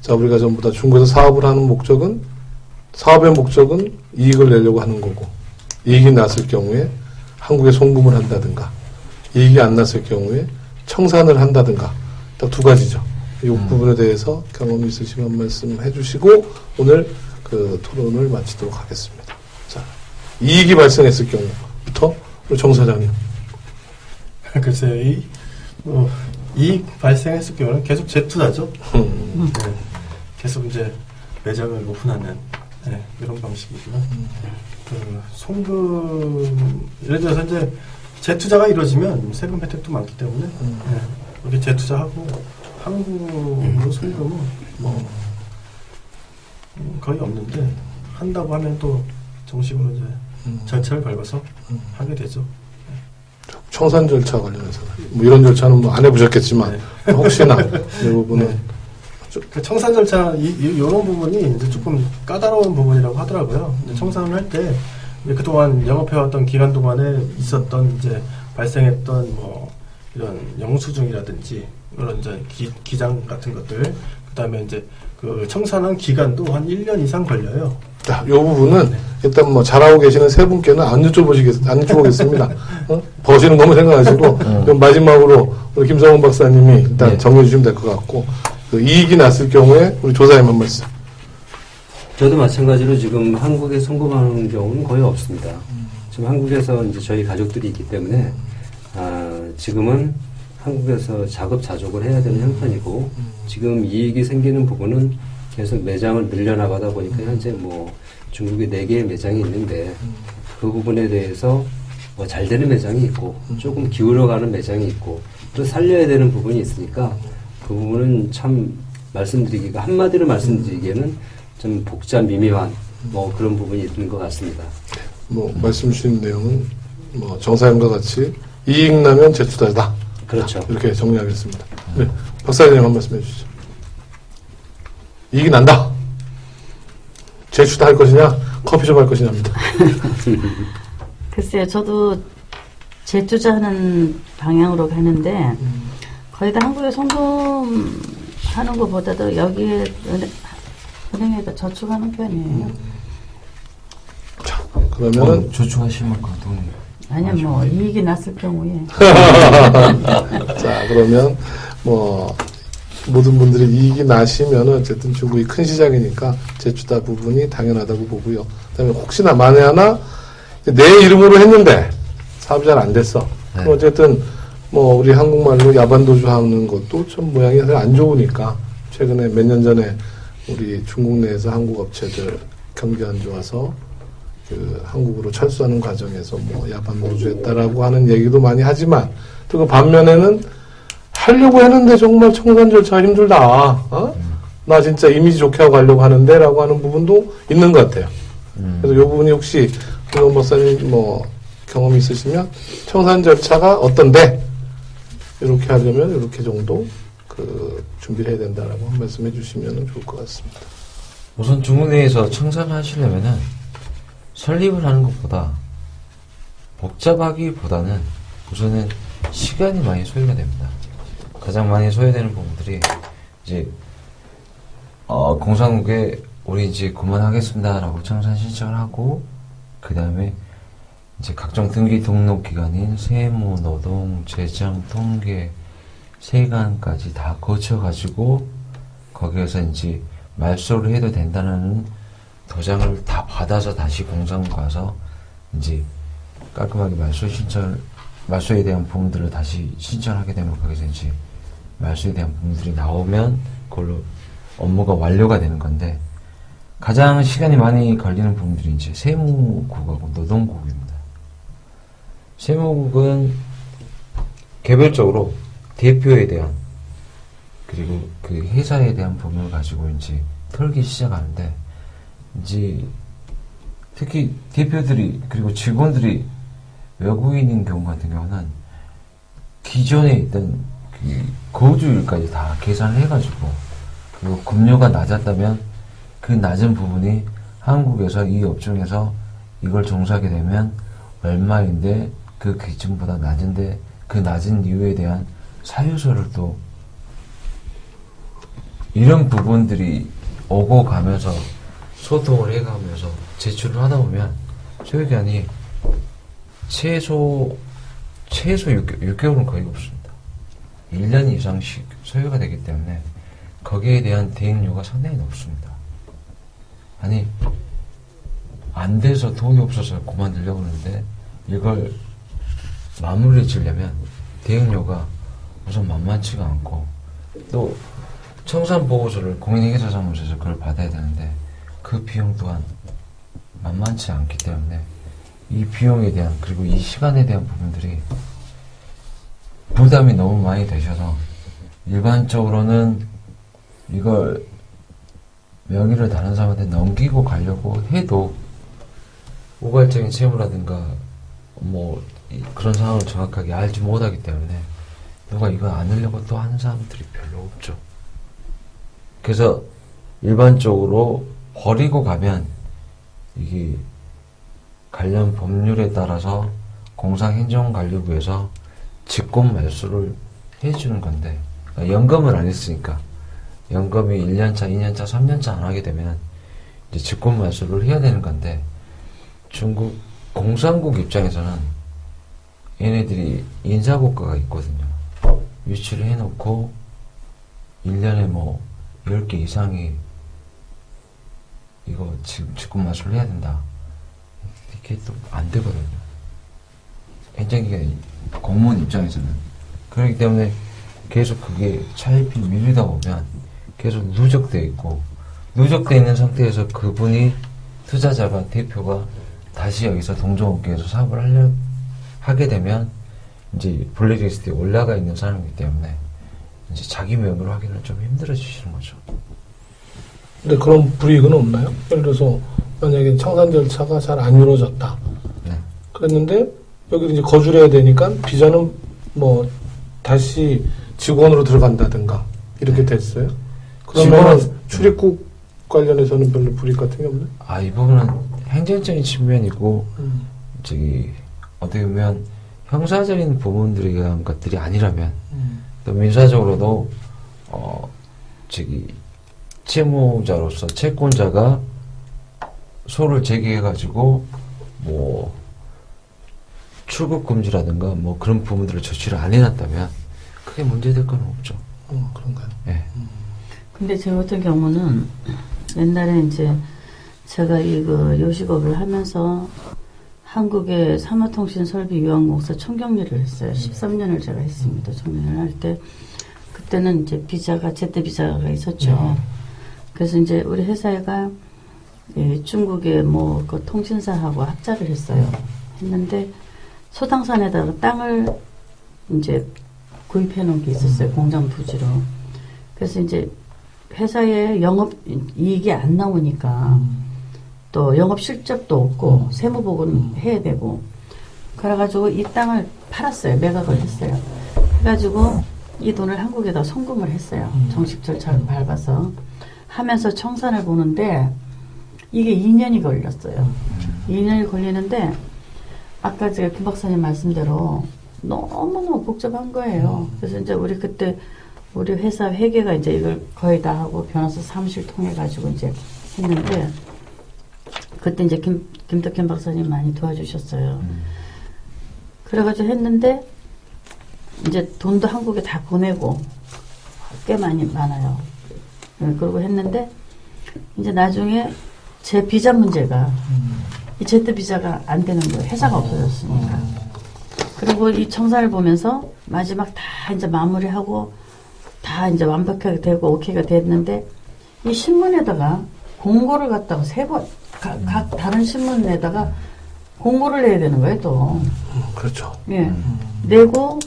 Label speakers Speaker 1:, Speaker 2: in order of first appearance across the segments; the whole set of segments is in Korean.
Speaker 1: 자, 우리가 전부 다 중국에서 사업을 하는 목적은, 사업의 목적은 이익을 내려고 하는 거고, 이익이 났을 경우에 한국에 송금을 한다든가, 이익이 안 났을 경우에 청산을 한다든가, 딱 두 가지죠. 이 부분에 대해서 경험이 있으시면 말씀해 주시고, 오늘 그 토론을 마치도록 하겠습니다. 자, 이익이 발생했을 경우부터, 우리 정 사장님.
Speaker 2: 글쎄요, 이익 발생했을 경우는 계속 재투자죠. 네, 계속 이제 매장을 오픈하는 이런 방식이고요. 그 송금, 예를 들어서 이제 재투자가 이루어지면 세금 혜택도 많기 때문에 이렇게 재투자하고 한국으로 송금은 뭐 거의 없는데 한다고 하면 또 정식으로 이제 절차를 밟아서 하게 되죠.
Speaker 1: 청산 절차 관련해서 뭐 이런 절차는 뭐 안 해보셨겠지만 혹시나 이 부분은
Speaker 2: 그 청산 절차 이런 부분이 이제 조금 까다로운 부분이라고 하더라고요. 이제 청산을 할 때 그동안 영업해왔던 기간 동안에 있었던 이제 발생했던 뭐 이런 영수증이라든지 이런 이제 기장 같은 것들, 그다음에 이제 그 청산한 기간도 한 1년 이상 걸려요.
Speaker 1: 자, 이 부분은 일단 뭐 잘하고 계시는 세 분께는 안 여쭤보겠습니다. 버시는 것만 생각하시고 그럼 마지막으로 우리 김성훈 박사님이 일단 정리해 주시면 될 것 같고, 그 이익이 났을 경우에 우리 조사님 한 말씀.
Speaker 3: 저도 마찬가지로 지금 한국에 송금하는 경우는 거의 없습니다. 지금 한국에서 이제 저희 가족들이 있기 때문에 지금은 한국에서 자급자족을 해야 되는 형편이고, 지금 이익이 생기는 부분은 계속 매장을 늘려나가다 보니까 현재 뭐 중국에 4개의 매장이 있는데 그 부분에 대해서 뭐 잘 되는 매장이 있고 조금 기울어가는 매장이 있고 또 살려야 되는 부분이 있으니까 그 부분은 참 말씀드리기가, 한마디로 말씀드리기에는 좀 복잡 미묘한 뭐 그런 부분이 있는 것 같습니다.
Speaker 1: 뭐 말씀 주신 내용은 뭐 정사님과 같이 이익 나면 재투자다.
Speaker 3: 그렇죠.
Speaker 1: 이렇게 정리하겠습니다. 네, 박사님 한 말씀 해주시죠. 이익이 난다. 재투자 할 것이냐, 커피숍 할 것이냐입니다.
Speaker 4: 글쎄요, 저도 재투자하는 방향으로 가는데 거의 다 한국에 송금하는 것보다도 여기에 은행에다 저축하는 편이에요.
Speaker 1: 자, 그러면은
Speaker 5: 저축하시면 그 돈이
Speaker 4: 아니면 뭐 이익이 났을 경우에.
Speaker 1: 자, 그러면 뭐 모든 분들이 이익이 나시면은 어쨌든 중국이 큰 시장이니까 재투자 부분이 당연하다고 보고요. 그다음에 혹시나 만에 하나 내 이름으로 했는데 사업이 잘 안 됐어. 그럼 어쨌든 뭐 우리 한국말로 야반도주 하는 것도 좀 모양이 사실 안 좋으니까 최근에 몇 년 전에 우리 중국 내에서 한국 업체들 경기 안 좋아서 그 한국으로 철수하는 과정에서 뭐 야반도주했다라고 하는 얘기도 많이 하지만, 또 그 반면에는 하려고 했는데 정말 청산 절차 힘들다. 나 진짜 이미지 좋게 하고 가려고 하는데 라고 하는 부분도 있는 것 같아요. 그래서 이 부분이 혹시 김성 박사님 뭐 경험이 있으시면 청산 절차가 어떤데 이렇게 하려면 이렇게 정도 그 준비를 해야 된다라고 한 말씀 해주시면 좋을 것 같습니다.
Speaker 5: 우선 중국 내에서 청산하시려면은 설립을 하는 것보다 복잡하기보다는 우선은 시간이 많이 소요가 됩니다. 가장 많이 소요되는 부분들이 이제 공산국에 우리 이제 그만하겠습니다라고 청산 신청을 하고, 그 다음에 이제 각종 등기 등록 기관인 세무, 노동, 재정, 통계, 세관까지 다 거쳐가지고 거기에서 이제 말소를 해도 된다는 도장을 다 받아서 다시 공장을 가서 이제 깔끔하게 말소에 대한 부분들을 다시 신청하게 되면 거기서 이제 말소에 대한 부분들이 나오면 그걸로 업무가 완료가 되는 건데, 가장 시간이 많이 걸리는 부분들이 이제 세무국하고 노동국입니다. 세무국은 개별적으로 대표에 대한 그리고 그 회사에 대한 부분을 가지고 이제 털기 시작하는데, 이제 특히 대표들이 그리고 직원들이 외국인인 경우 같은 경우는 기존에 있던 그 거주일까지 다 계산을 해가지고, 그리고 급료가 낮았다면 그 낮은 부분이 한국에서 이 업종에서 이걸 종사하게 되면 얼마인데 그 기준보다 낮은데 그 낮은 이유에 대한 사유서를 또 이런 부분들이 오고 가면서 소통을 해가면서 제출을 하다 보면 소요기간이 최소 6개월은 거의 없습니다. 1년 이상씩 소요가 되기 때문에 거기에 대한 대응료가 상당히 높습니다. 아니 안 돼서 돈이 없어서 그만두려고 하는데 이걸 마무리 지으려면 대응료가 우선 만만치가 않고 또 청산보고서를 공인회계사무소에서 그걸 받아야 되는데 그 비용 또한 만만치 않기 때문에 이 비용에 대한 그리고 이 시간에 대한 부분들이 부담이 너무 많이 되셔서 일반적으로는 이걸 명의를 다른 사람한테 넘기고 가려고 해도 우발적인 채무라든가 뭐 그런 상황을 정확하게 알지 못하기 때문에 누가 이거 안 하려고 또 하는 사람들이 별로 없죠. 그래서 일반적으로 버리고 가면 이게 관련 법률에 따라서 공사행정관리부에서 직권 말소를 해주는 건데 연금을 안 했으니까 연금이 1년차, 2년차, 3년차 안 하게 되면 이제 직권 말소를 해야 되는 건데 중국 공산국 입장에서는 얘네들이 인사고가가 있거든요. 유치를 해놓고 1년에 뭐 10개 이상이 이거 지금 직권 말소를 해야 된다. 이게 또 안 되거든요. 행정기관이 공무원 입장에서는. 그렇기 때문에 계속 그게 차일피 미루다 보면 계속 누적되어 있고 누적되어 있는 상태에서 그분이 투자자가 대표가 다시 여기서 동종업계에서 사업을 하게 되면 이제 블랙리스트에 올라가 있는 사람이기 때문에 이제 자기 명의로 하기는 좀 힘들어지시는 거죠.
Speaker 1: 근데 그런 불이익은 없나요? 예를 들어서 만약에 청산 절차가 잘 안 이루어졌다.
Speaker 5: 네.
Speaker 1: 그랬는데 여기 이제 거주를 해야 되니까 비자는 뭐 다시 직원으로 들어간다든가 이렇게 됐어요. 그러면 출입국 관련해서는 별로 불이익 같은 게 없나요?
Speaker 5: 이 부분은 행정적인 측면이고 저기 어떻게 보면 형사적인 부분들에 대한 것들이 아니라면 또 민사적으로도 저기 채무자로서 채권자가 소를 제기해가지고 뭐 출국 금지라든가 뭐 그런 부분들을 조치를 안 해놨다면 크게 문제될 건 없죠.
Speaker 1: 그런가요?
Speaker 5: 네.
Speaker 4: 근데 제 같은 경우는 옛날에 이제 제가 이거 요식업을 하면서 한국의 사무통신설비유한공사 총경리를 했어요. 13년을 제가 했습니다. 총경리를 할 때 그때는 이제 비자가 제때 비자가 있었죠. 그래서 이제 우리 회사가 중국의 뭐 그 통신사하고 합작을 했어요. 했는데 소당산에다가 땅을 이제 구입해 놓은 게 있었어요. 공장 부지로. 그래서 이제 회사에 영업 이익이 안 나오니까 또 영업 실적도 없고 세무보고는 해야 되고 그래가지고 이 땅을 팔았어요. 매각을 했어요. 해가지고 이 돈을 한국에다 송금을 했어요. 정식 절차를 밟아서 하면서 청산을 보는데 이게 2년이 걸렸어요. 2년이 걸리는데 아까 제가 김 박사님 말씀대로 너무너무 복잡한 거예요. 그래서 이제 우리 그때 우리 회사 회계가 이제 이걸 거의 다 하고 변호사 사무실 통해 가지고 이제 했는데 그때 이제 김덕현 박사님 많이 도와주셨어요. 그래가지고 했는데 이제 돈도 한국에 다 보내고 꽤 많아요. 그러고 했는데 이제 나중에 제 비자 문제가 이 제트 비자가 안 되는 거예요. 회사가 없어졌으니까. 그리고 이 청산을 보면서 마지막 다 이제 마무리하고 다 이제 완벽하게 되고 오케이가 됐는데 이 신문에다가 공고를 갖다가 세 번 각 다른 신문에다가 공고를 내야 되는 거예요 또.
Speaker 1: 그렇죠.
Speaker 4: 예. 내고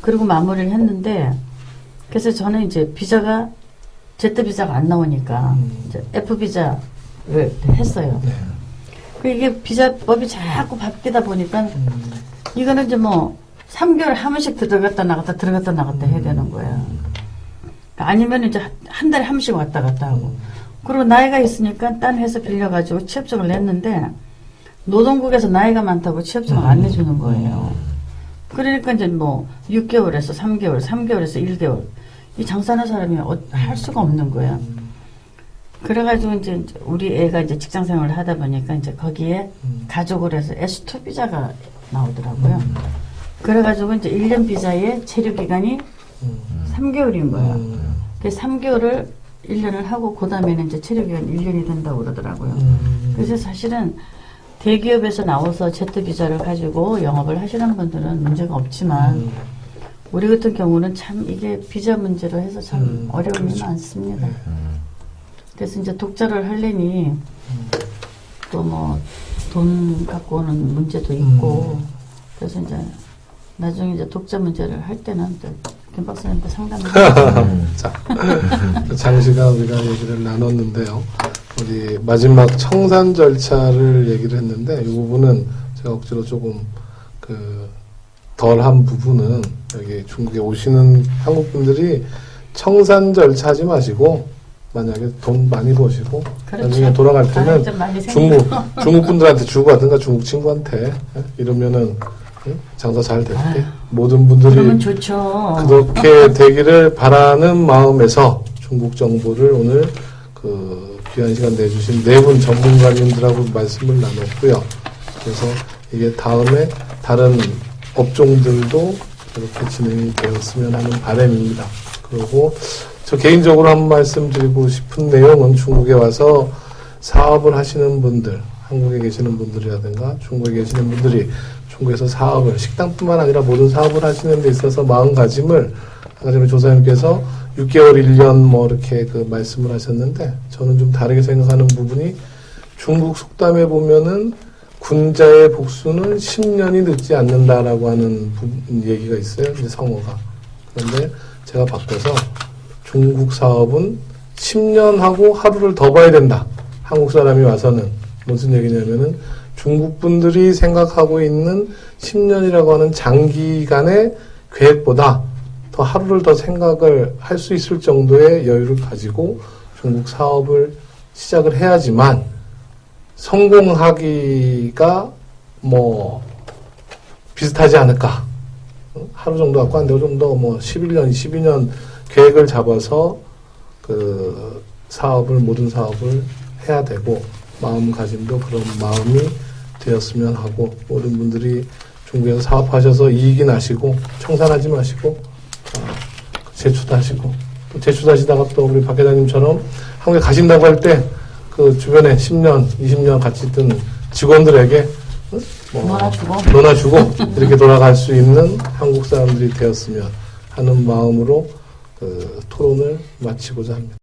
Speaker 4: 그리고 마무리를 했는데 그래서 저는 이제 비자가 Z 비자가 안 나오니까 이제 F 비자를 했어요.
Speaker 1: 네.
Speaker 4: 그 이게 비자법이 자꾸 바뀌다 보니까 이거는 이제 뭐 3개월 한 번씩 들어갔다 나갔다 해야 되는 거예요. 아니면 이제 한 달에 한 번씩 왔다 갔다 하고. 그리고 나이가 있으니까 딴 회사 빌려가지고 취업증을 냈는데 노동국에서 나이가 많다고 취업증을 안 내주는 거예요. 그러니까 이제 뭐 6개월에서 3개월, 3개월에서 1개월 이 장사하는 사람이 할 수가 없는 거예요. 그래가지고 이제 우리 애가 이제 직장 생활을 하다 보니까 이제 거기에 가족을 해서 S2 비자가 나오더라고요. 그래가지고 이제 1년 비자의 체류 기간이 3개월인 거예요. 그래서 3개월을 1년을 하고 그 다음에는 이제 체류 기간 1년이 된다고 그러더라고요. 그래서 사실은 대기업에서 나와서 Z 비자를 가지고 영업을 하시는 분들은 문제가 없지만 우리 같은 경우는 참 이게 비자 문제로 해서 참 어려움이
Speaker 1: 그렇죠.
Speaker 4: 많습니다. 그래서 이제 독자를 하려니 또 뭐 돈 갖고 오는 문제도 있고 그래서 이제 나중에 이제 독자 문제를 할 때는 김 박사님께 상담을
Speaker 1: 자, 장시간 우리가 얘기를 나눴는데요. 우리 마지막 청산 절차를 얘기를 했는데 이 부분은 제가 억지로 조금 덜한 부분은 여기 중국에 오시는 한국 분들이 청산 절차 하지 마시고 만약에 돈 많이 버시고
Speaker 4: 그렇죠.
Speaker 1: 나중에 돌아갈 때는
Speaker 4: 좀 많이
Speaker 1: 중국 분들한테 주고 가든가 중국 친구한테 이러면은 장사 잘 될 때 모든 분들이
Speaker 4: 그러면 좋죠.
Speaker 1: 그렇게 되기를 바라는 마음에서 중국 정보를 오늘 귀한 시간 내주신 네 분 전문가님들하고 말씀을 나눴고요. 그래서 이게 다음에 다른 업종들도 이렇게 진행이 되었으면 하는 바람입니다. 그리고 저 개인적으로 한 말씀 드리고 싶은 내용은 중국에 와서 사업을 하시는 분들, 한국에 계시는 분들이라든가 중국에 계시는 분들이 중국에서 사업을, 식당뿐만 아니라 모든 사업을 하시는 데 있어서 마음가짐을 아까 전에 조사님께서 6개월, 1년 뭐 이렇게 말씀을 하셨는데 저는 좀 다르게 생각하는 부분이 중국 속담에 보면은 군자의 복수는 10년이 늦지 않는다라고 하는 얘기가 있어요. 이제 성어가. 그런데 제가 바꿔서 중국 사업은 10년 하고 하루를 더 봐야 된다. 한국 사람이 와서는 무슨 얘기냐면은 중국 분들이 생각하고 있는 10년이라고 하는 장기간의 계획보다 더 하루를 더 생각을 할 수 있을 정도의 여유를 가지고 중국 사업을 시작을 해야지만 성공하기가 뭐 비슷하지 않을까. 하루 정도 갖고 안 되고 좀 더 뭐 11년, 12년 계획을 잡아서 모든 사업을 해야 되고 마음가짐도 그런 마음이 되었으면 하고 모든 분들이 중국에서 사업하셔서 이익이 나시고 청산하지 마시고 제출도 하시고 또 제출하시다가 또 우리 박 회장님처럼 한국에 가신다고 할 때 주변에 10년, 20년 같이 있던 직원들에게 놀아주고 이렇게 돌아갈 수 있는 한국 사람들이 되었으면 하는 마음으로 토론을 마치고자 합니다.